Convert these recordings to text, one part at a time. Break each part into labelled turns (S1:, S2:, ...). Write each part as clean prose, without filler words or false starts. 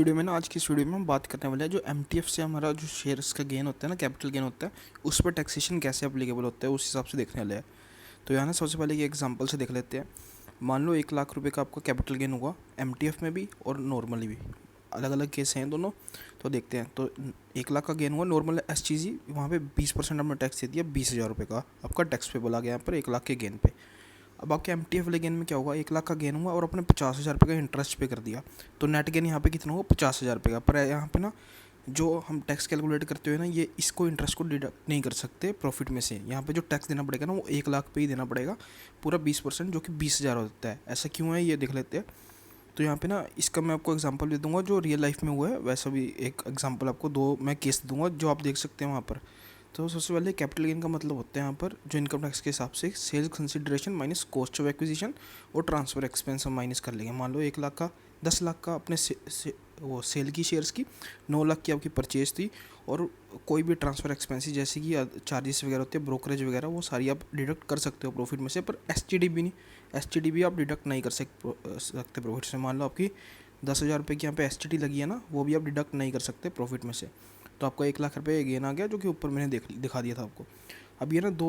S1: Video में ना आज की इस वीडियो में हम बात करने वाले हैं जो एमटीएफ से हमारा जो शेयर्स का गेन होता है ना, कैपिटल गेन होता है, उस पर टैक्सेशन कैसे अप्लीकेबल होता है उस हिसाब से देखने वाले हैं। तो यहाँ ना सबसे पहले ये एग्जांपल से देख लेते हैं। मान लो 1 लाख रुपए का आपका कैपिटल गेन हुआ एमटीएफ में भी और नॉर्मली भी, अलग अलग केस हैं दोनों। तो देखते हैं। तो 1 लाख का गेन हुआ नॉर्मल एसटीजी, वहाँ पे 20% हमने टैक्स दे दिया, 20,000 रुपये का आपका टैक्स पेबल आ गया यहाँ पर 1 लाख के गेन पे। अब आपके एमटीएफ वाले गेन में क्या होगा, 1 लाख का गेन हुआ और अपने 50,000 रुपये का इंटरेस्ट पे कर दिया, तो नेट गेन यहाँ पे कितना हुआ, 50,000 रुपये का। पर यहाँ पे ना जो हम टैक्स कैलकुलेट करते हुए ना, ये इसको इंटरेस्ट को डिडक्ट नहीं कर सकते प्रॉफिट में से। यहाँ पे जो टैक्स देना पड़ेगा ना, वो 1 लाख पे ही देना पड़ेगा, पूरा 20%, जो कि 20,000 होता है। ऐसा क्यों है ये देख लेते हैं। तो यहाँ पे ना इसका मैं आपको एग्जांपल दे दूंगा जो रियल लाइफ में हुआ है, वैसा भी एक एग्जांपल आपको दो मैं केस दूंगा जो आप देख सकते हैं वहाँ पर। तो सबसे पहले कैपिटल गेन का मतलब होता है यहाँ पर जो इनकम टैक्स के हिसाब से sales consideration minus cost of acquisition और ट्रांसफ़र एक्सपेंस हम माइनस कर लेंगे। मान लो 1 लाख का, 10 लाख का अपने वो सेल की शेयर्स की, 9 लाख की आपकी परचेज थी, और कोई भी ट्रांसफ़र एक्सपेंसेस जैसे कि चार्जेस वगैरह होते हैं, ब्रोकरेज वगैरह, वो सारी आप डिडक्ट कर सकते हो प्रॉफिट में से। पर एसटीडी नहीं, एसटीडी आप डिडक्ट नहीं कर सकते प्रॉफिट से। मान लो आपकी 10,000 रुपये की यहाँ पे एसटीडी लगी है ना, वो भी आप डिडक्ट नहीं कर सकते प्रॉफिट में से। तो आपका 1 लाख रुपये गेन आ गया, जो कि ऊपर मैंने दिखा दिया था आपको। अब ये ना दो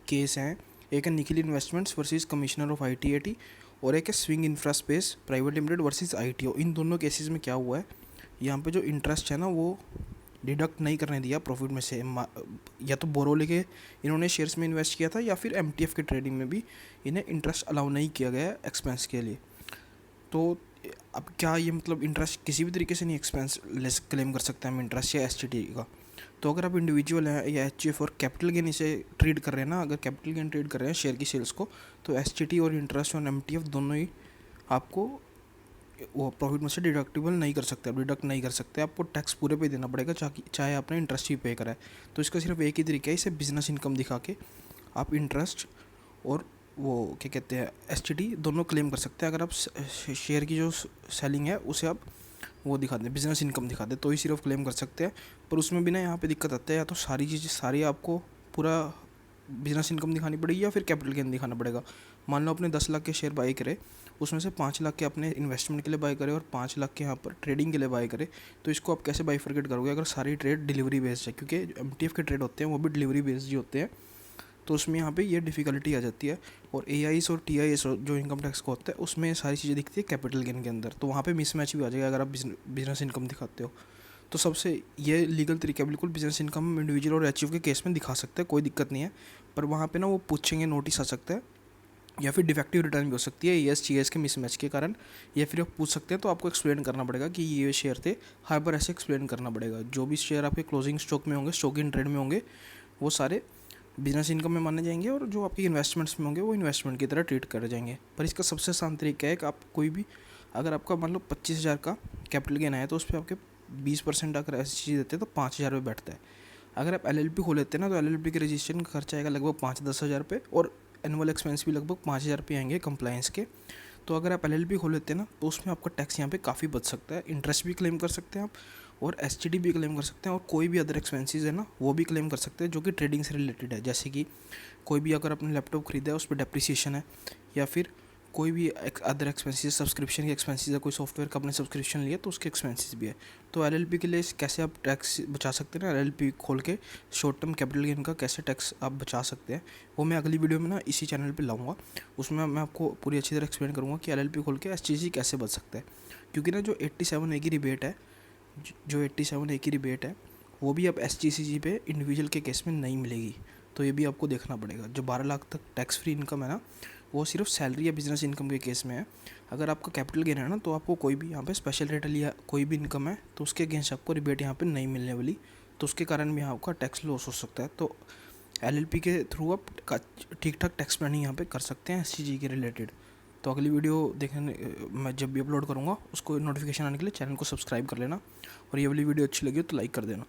S1: केस हैं, एक है Nikhil investments versus commissioner of ITAT, और एक है swing infra space private limited versus ITO. इन दोनों केसेस में क्या हुआ है, यहाँ पे जो इंटरेस्ट है ना, वो डिडक्ट नहीं करने दिया प्रॉफिट में से। या तो बोरो लेके इन्होंने शेयर्स में इन्वेस्ट किया था, या फिर एमटीएफ के ट्रेडिंग में भी इन्हें इंटरेस्ट अलाउ नहीं किया गया है एक्सपेंस के लिए। तो अब क्या ये मतलब इंटरेस्ट किसी भी तरीके से नहीं एक्सपेंस लेस क्लेम कर सकते हैं हम इंटरेस्ट या एसटीडी का। तो अगर आप इंडिविजुअल हैं या एचजीएफ और कैपिटल गेन इसे ट्रेड कर रहे हैं ना, अगर कैपिटल गेन ट्रेड कर रहे हैं शेयर की सेल्स को, तो एसटीडी और इंटरेस्ट और एमटीएफ दोनों ही आपको वो प्रॉफिट में से डिडक्टिबल नहीं कर सकते, आप डिडक्ट नहीं कर सकते, आपको टैक्स पूरे पे देना पड़ेगा, चाहे आपने इंटरेस्ट ही पे करा है। तो इसका सिर्फ एक ही तरीका है, इसे बिजनेस इनकम दिखा के आप इंटरेस्ट और वो क्या कहते हैं एसटीडी दोनों क्लेम कर सकते हैं। अगर आप शेयर की जो सेलिंग है उसे आप वो दिखा दें, बिजनेस इनकम दिखा दें, तो ही सिर्फ क्लेम कर सकते हैं। पर उसमें भी ना यहाँ पे दिक्कत आता है, या तो सारी चीज़ें सारी आपको पूरा बिजनेस इनकम दिखानी पड़ेगी या फिर कैपिटल गेन दिखाना पड़ेगा। मान लो आपने 10 लाख के शेयर बाई करे, उसमें से 5 लाख के अपने इन्वेस्टमेंट के लिए बाई करे और 5 लाख के यहाँ पर ट्रेडिंग के लिए बाई करे, तो इसको आप कैसे बाइफरकेट करोगे अगर सारी ट्रेड डिलीवरी बेस्ड है, क्योंकि एमटीएफ के ट्रेड होते हैं वो भी डिलीवरी बेस्ड ही होते हैं। तो उसमें यहाँ पे ये डिफ़िकल्टी आ जाती है। और एआईएस और टीआईएस जो इनकम टैक्स का होता है उसमें सारी चीज़ें दिखती है कैपिटल गेन के अंदर, तो वहाँ पे मिसमैच भी आ जाएगा अगर आप बिजनेस इनकम दिखाते हो। तो सबसे ये लीगल तरीका बिल्कुल बिजनेस इनकम इंडिविजुअल और एचईएफ के केस में दिखा सकते हैं, कोई दिक्कत नहीं है। पर वहाँ पे ना वो पूछेंगे, नोटिस आ सकता है, या फिर डिफेक्टिव रिटर्न भी हो सकती है ईएस टीएस के मिसमैच के कारण, या फिर आप पूछ सकते हैं। तो आपको एक्सप्लेन करना पड़ेगा कि ये शेयर थे, हर बार ऐसे एक्सप्लेन करना पड़ेगा। जो भी शेयर आपके क्लोजिंग स्टॉक में होंगे, स्टॉक इन ट्रेड में होंगे, वो सारे बिजनेस इनकम में माने जाएंगे, और जो आपके इन्वेस्टमेंट्स में होंगे वो इन्वेस्टमेंट की तरह ट्रीट करे जाएंगे। पर इसका सबसे आसान तरीका है कि आप कोई भी, अगर आपका मान लो 25,000 का कैपिटल गेन आया, तो उस पर आपके 20% अगर ऐसी चीज़ देते हैं तो 5,000 रुपये बैठता है। अगर आप एलएलपी खोल लेते हैं ना, तो एलएलपी के रजिस्ट्रेशन का खर्चा आएगा लगभग 5-10 हज़ार रुपये, और एनुअल एक्सपेंस भी लगभग 5,000 रुपये आएंगे कंप्लायंस के। तो अगर आप एलएलपी खोल लेते हैं ना, तो उसमें आपका टैक्स यहाँ पे काफ़ी बच सकता है, इंटरेस्ट भी क्लेम कर सकते हैं आप, और एसटीडी भी क्लेम कर सकते हैं, और कोई भी अदर एक्सपेंसेस है ना वो भी क्लेम कर सकते हैं जो कि ट्रेडिंग से रिलेटेड है। जैसे कि कोई भी अगर आपने लैपटॉप खरीदा है उस पर डेप्रिसिएशन है, या फिर कोई भी अदर एक्सपेंसेस, सब्सक्रिप्शन के एक्सपेंसेस है, कोई सॉफ्टवेयर का आपने सब्सक्रिप्शन लिया तो उसके एक्सपेंसेस भी है। तो एलएलपी के लिए कैसे आप टैक्स बचा सकते हैं ना, एलएलपी खोल के शॉर्ट टर्म कैपिटल गेन का कैसे टैक्स आप बचा सकते हैं, वो मैं अगली वीडियो में ना इसी चैनल पे लाऊंगा। उसमें मैं आपको पूरी अच्छी तरह एक्सप्लेन करूँगा कि एलएलपी खोल के एसटीसी कैसे बच सकता है। क्योंकि ना जो 87A की रिबेट है, जो 87A की रिबेट है, वो भी अब एसटीसीजी पे इंडिविजुअल के केस में नहीं मिलेगी। तो ये भी आपको देखना पड़ेगा। जो 12 लाख तक टैक्स फ्री इनकम है ना, वो सिर्फ सैलरी या बिजनेस इनकम के केस में है। अगर आपका कैपिटल गेन है ना, तो आपको कोई भी यहाँ पे स्पेशल रेट या कोई भी इनकम है तो उसके अगेंस्ट आपको रिबेट यहाँ पे नहीं मिलने वाली, तो उसके कारण भी यहाँ आपका टैक्स लॉस हो सकता है। तो एलएलपी के थ्रू आप ठीक ठाक टैक्स प्लानिंग यहाँ पे कर सकते हैं एसटीजी के रिलेटेड। तो अगली वीडियो देखने मैं जब भी अपलोड करूँगा उसको नोटिफिकेशन आने के लिए चैनल को सब्सक्राइब कर लेना, और ये वाली वीडियो अच्छी लगी हो तो लाइक कर देना।